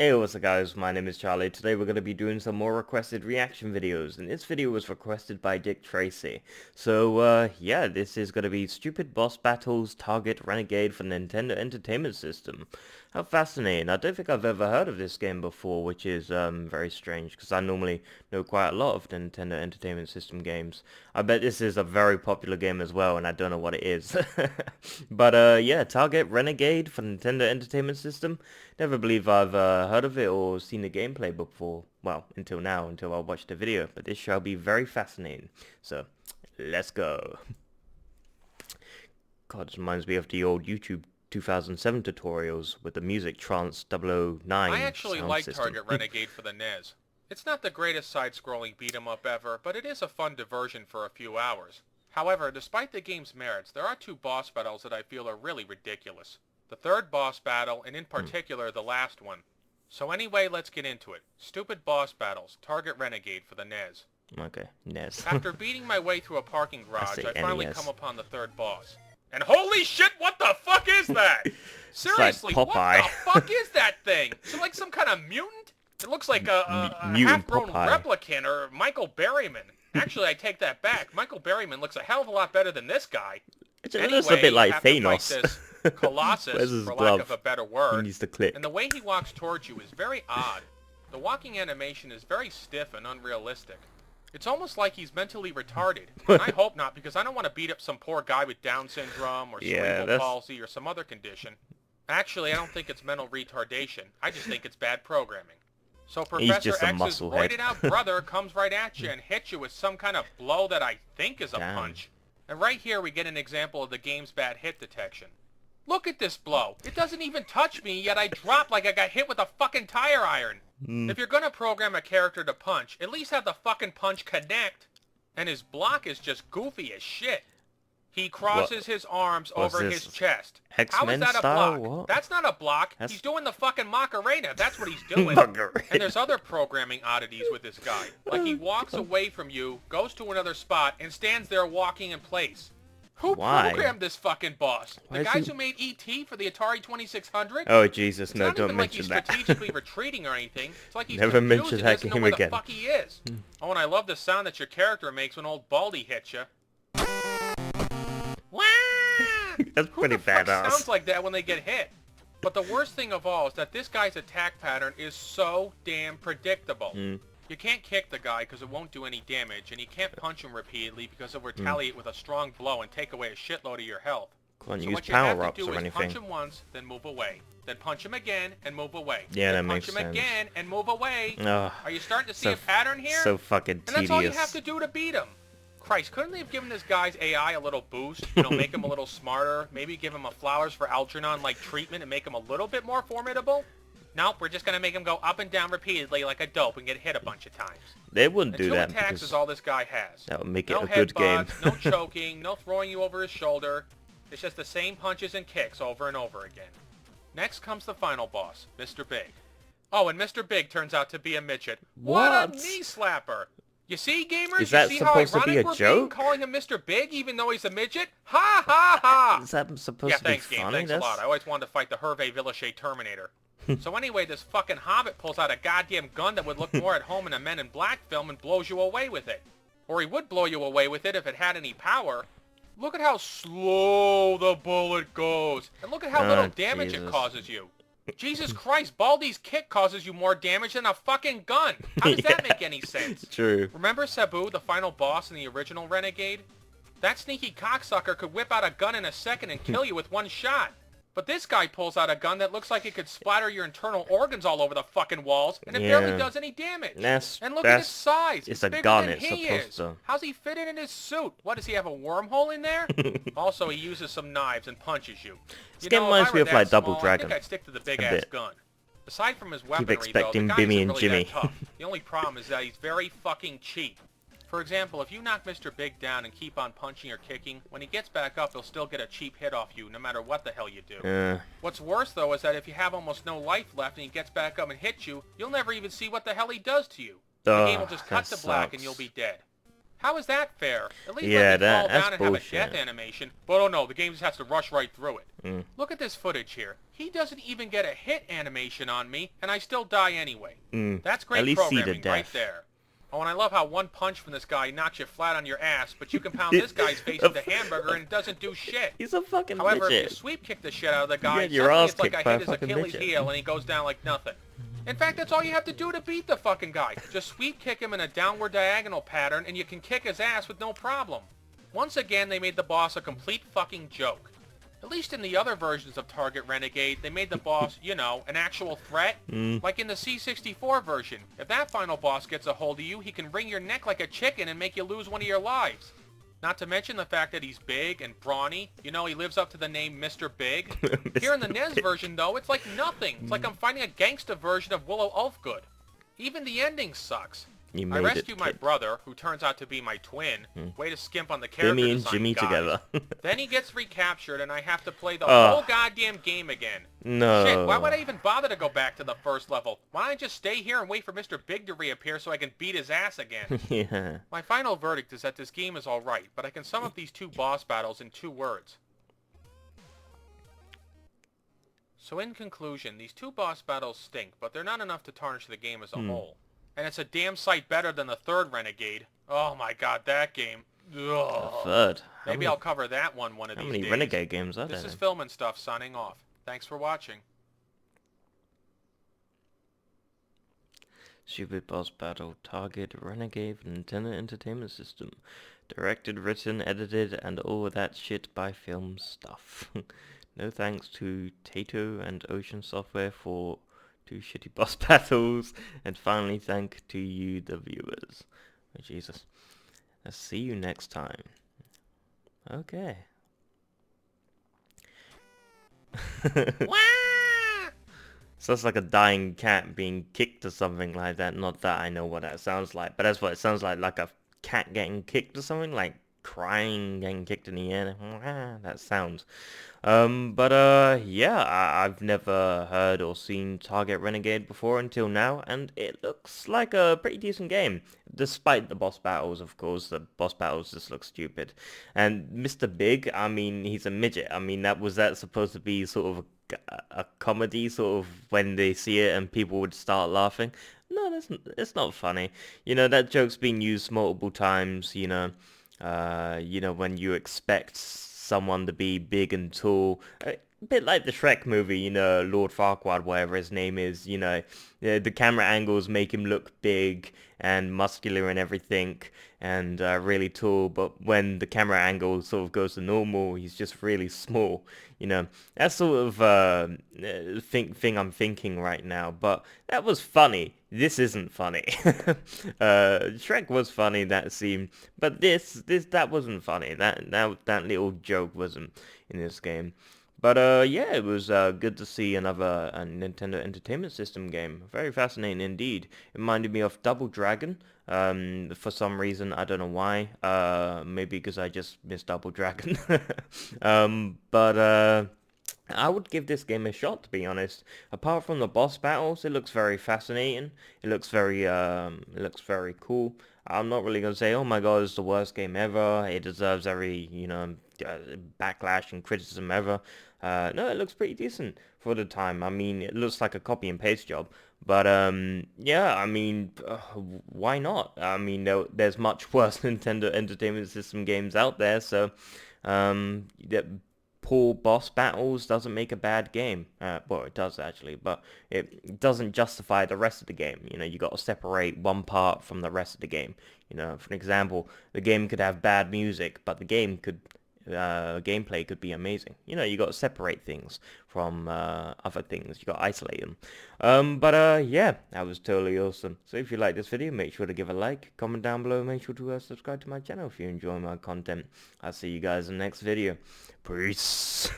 Hey, what's up guys, my name is Charlie. Today we're going to be doing some more requested reaction videos, and this video was requested by Dick Tracy. So, yeah, this is going to be Stupid Boss Battles Target Renegade for Nintendo Entertainment System. How fascinating. I don't think I've ever heard of this game before, which is very strange, because I normally know quite a lot of the Nintendo Entertainment System games. I bet this is a very popular game as well, and I don't know what it is. But, yeah, Target Renegade for Nintendo Entertainment System. Never believe I've heard of it or seen the gameplay before. Well, until now, until I watched the video. But this shall be very fascinating. So, let's go. God, this reminds me of the old YouTube 2007 tutorials with the music trance 009 I actually like system. Target Renegade for the NES. It's not the greatest side-scrolling beat-em-up ever, but it is a fun diversion for a few hours. However, despite the game's merits, there are two boss battles that I feel are really ridiculous. The third boss battle, and in particular the last one. So anyway, let's get into it. Stupid boss battles, Target Renegade for the NES. Okay, NES. After beating my way through a parking garage, say I finally NES. come upon the third boss. And holy shit, what the fuck is that? Seriously, like what Popeye. the fuck is that thing? Is it like some kind of mutant? It looks like a Mutant half-grown Popeye. replicant or Michael Berryman. Actually, I take that back. Michael Berryman looks a hell of a lot better than this guy. It looks a bit like you have to fight Thanos. this Where's Colossus, his for glove? lack of a better He word. needs to click. And the way he walks towards you is very odd. The walking animation is very stiff and unrealistic. It's almost like he's mentally retarded. And I hope not, because I don't want to beat up some poor guy with Down syndrome or cerebral palsy or some other condition. Actually, I don't think it's mental retardation. I just think it's bad programming. So Professor just a X's muscle head. roided out brother comes right at you and hits you with some kind of blow that I think is a Damn. punch. And right here we get an example of the game's bad hit detection. Look at this blow. It doesn't even touch me, yet I drop like I got hit with a fucking tire iron. If you're gonna program a character to punch, at least have the fucking punch connect. And his block is just goofy as shit. He crosses his arms over his chest. How is X-Men that a style? block? What? That's not a block. That's... He's doing the fucking Macarena. That's what he's doing. Macarena. And there's other programming oddities with this guy. Like he walks away from you, goes to another spot, and stands there walking in place. Who programmed this fucking boss? The guys who made E.T. for the Atari 2600? Oh Jesus, no! It's not Don't even mention like he's that. strategically retreating or anything. It's like he's Never confused mention and that doesn't know game where again. the fuck he is. Oh, and I love the sound that your character makes when old Baldy hits you. Wah! That's pretty Who the fuck badass. sounds like that when they get hit? But the worst thing of all is that this guy's attack pattern is so damn predictable. You can't kick the guy because it won't do any damage, and you can't punch him repeatedly because it'll retaliate with a strong blow and take away a shitload of your health. Can't So use what you have to power-ups do or is anything. punch him once, then move away. Then punch him again and move away. Yeah, then that makes punch him sense. again and move away. Ugh, Are you starting to see so a pattern here? so fucking And tedious. that's all you have to do to beat him. Christ, couldn't they have given this guy's AI a little boost? You know, make him a little smarter. Maybe give him a Flowers for Algernon-like treatment and make him a little bit more formidable? Nope, we're just going to make him go up and down repeatedly like a dope and get hit a bunch of times. They wouldn't And do two that attacks because is all this guy has. that would make it No a good game. headbutts, no choking, no throwing you over his shoulder. It's just the same punches and kicks over and over again. Next comes the final boss, Mr. Big. Oh, and Mr. Big turns out to be a midget. What a knee slapper! You see, gamers? Is that you see how supposed to be ironic a we're joke? being, calling him Mr. Big even though he's a midget? Ha ha ha! Is that supposed Yeah, to be thanks, game. funny? Thanks a lot. I always wanted to fight the Hervé Villachet Terminator. So anyway, this fucking hobbit pulls out a goddamn gun that would look more at home in a Men in Black film and blows you away with it. Or he would blow you away with it if it had any power. Look at how slow the bullet goes. And look at how little damage it causes you. Jesus Christ, Baldy's kick causes you more damage than a fucking gun. How does that make any sense? True. Remember Sabu, the final boss in the original Renegade? That sneaky cocksucker could whip out a gun in a second and kill you with one shot. But this guy pulls out a gun that looks like it could splatter your internal organs all over the fucking walls, and it barely does any damage. And look at his size. It's a bigger gun, than it's he supposed is. to... How's he fit in his suit? What, does he have a wormhole in there? Also, he uses some knives and punches you. This game reminds me of like Double I Dragon. think I'd stick to the big-ass gun. Aside from his weaponry, though, the expecting guy Bimmy isn't and really Jimmy. that tough. The only problem is that he's very fucking cheap. For example, if you knock Mr. Big down and keep on punching or kicking, when he gets back up, he'll still get a cheap hit off you, no matter what the hell you do. What's worse, though, is that if you have almost no life left and he gets back up and hits you, you'll never even see what the hell he does to you. The game will just cut to black and you'll be dead. How is that fair? At least let Yeah, me fall that's down and have a death bullshit. animation. But oh no, the game just has to rush right through it. Mm. Look at this footage here. He doesn't even get a hit animation on me, and I still die anyway. Mm. That's At great least see the programming right death. there. Oh, and I love how one punch from this guy knocks you flat on your ass, but you can pound this guy's face into hamburger and it doesn't do shit. He's a fucking However, if you midget. sweep kick the shit out of the You guy, get your suddenly ass it's like kicked I by a hit his fucking Achilles midget. heel and he goes down like nothing. In fact, that's all you have to do to beat the fucking guy. Just sweep kick him in a downward diagonal pattern and you can kick his ass with no problem. Once again, they made the boss a complete fucking joke. At least in the other versions of Target Renegade, they made the boss, you know, an actual threat. Like in the C64 version. If that final boss gets a hold of you, he can wring your neck like a chicken and make you lose one of your lives. Not to mention the fact that he's big and brawny. You know, he lives up to the name Mr. Big. Here in the NES version, though, it's like nothing. It's like I'm fighting a gangsta version of Willow Ulfgood. Even the ending sucks. You I made rescue it, my kid. brother, who turns out to be my twin. Way to skimp on the character Jimmy and design, Jimmy guys. together. Then he gets recaptured, and I have to play the Ugh. whole goddamn game again. No. Shit, why would I even bother to go back to the first level? Why don't I just stay here and wait for Mr. Big to reappear so I can beat his ass again? Yeah. My final verdict is that this game is alright, but I can sum up these two boss battles in 2 words. So in conclusion, these 2 boss battles stink, but they're not enough to tarnish the game as a whole. And it's a damn sight better than the 3rd Renegade. Oh my god, that game. Ugh. Third. Maybe I'll cover that one of How these many days. Renegade games are This there? is Film and Stuff signing off. Thanks for watching. Stupid Boss Battle, Target, Renegade, Nintendo Entertainment System. Directed, written, edited, and all of that shit by Film Stuff. No thanks to Tato and Ocean Software for 2 shitty boss battles. And finally, thank to you, the viewers. Oh, Jesus. I'll see you next time. Okay. Sounds like a dying cat being kicked or something like that. Not that I know what that sounds like, but that's what it sounds like a cat getting kicked or something, like crying, getting kicked in the air. That sounds. Yeah, I've never heard or seen Target Renegade before until now, and it looks like a pretty decent game, despite the boss battles, of course. The boss battles just look stupid. And Mr. Big, I mean, he's a midget. I mean, was that supposed to be sort of a comedy, sort of when they see it and people would start laughing? No, it's not funny. You know, that joke's been used multiple times, you know, when you expect someone to be big and tall, a bit like the Shrek movie, you know, Lord Farquaad, whatever his name is, you know, the camera angles make him look big and muscular and everything, and really tall, but when the camera angle sort of goes to normal, he's just really small, you know. That's sort of thing I'm thinking right now, but that was funny. This isn't funny. Shrek was funny, that scene, but that wasn't funny. That little joke wasn't in this game. But yeah, it was good to see another Nintendo Entertainment System game. Very fascinating indeed. It reminded me of Double Dragon. For some reason, I don't know why. Maybe because I just missed Double Dragon. I would give this game a shot, to be honest. Apart from the boss battles, it looks very fascinating. It looks very cool. I'm not really gonna say, oh my god, it's the worst game ever. It deserves every, you know, backlash and criticism ever. No, it looks pretty decent for the time. I mean, it looks like a copy and paste job. But yeah, I mean, why not? I mean, there's much worse Nintendo Entertainment System games out there, so that poor boss battles doesn't make a bad game. Well, it does actually, but it doesn't justify the rest of the game. You know, you got to separate one part from the rest of the game. You know, for example, the game could have bad music, but the gameplay could be amazing. You know, you got to separate things from other things. You got to isolate them. Yeah, that was totally awesome. So if you like this video, make sure to give a like, comment down below, make sure to subscribe to my channel if you enjoy my content. I'll see you guys in the next video. Peace.